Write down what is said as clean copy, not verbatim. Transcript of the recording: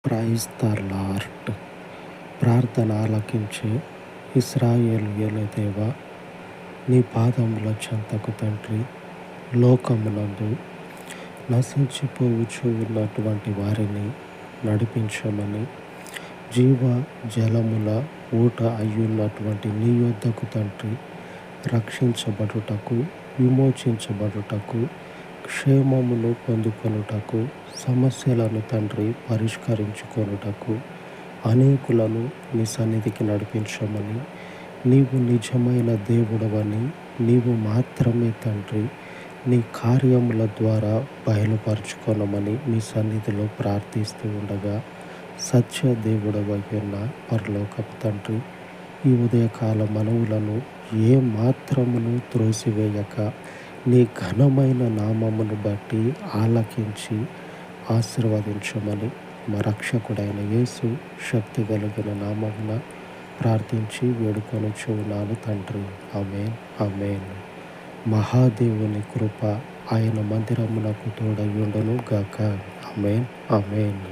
Praise the lord. ప్రార్థన ఆలకించే ఇశ్రాయేలీయుల దేవా, నీ పాదముల చెంతకు తండ్రి, లోకమునందు నశించిపోవచ్చు ఉన్నటువంటి వారిని నడిపించమని, జీవ జలముల ఊట అయ్యున్నటువంటి నీ యొద్దకు తండ్రి రక్షించబడుటకు, విమోచించబడుటకు, క్షేమమును పొందుకొనుటకు, సమస్యలను తండ్రి పరిష్కరించుకొనుటకు అనేకులను నీ సన్నిధికి నడిపించమని, నీవు నిజమైన దేవుడవని, నీవు మాత్రమే తండ్రి నీ కార్యముల ద్వారా బయలుపరుచుకొనమని మీ సన్నిధిలో ప్రార్థిస్తూ ఉండగా, సత్య దేవుడవైన పరలోకపు తండ్రి, ఈ ఉదయకాల మనవులను ఏ మాత్రమును త్రోసివేయక నీ ఘనమైన నామమును బట్టి ఆలకించి ఆశీర్వదించమని మా రక్షకుడైన యేసు శక్తి కలిగిన నామమున ప్రార్థించి వేడుకొనుచున్నాను తండ్రి. ఆమేన్, ఆమేన్. మహాదేవుని కృప ఆయన మందిరమునకు తోడయుండును గాక. ఆమేన్, ఆమేన్.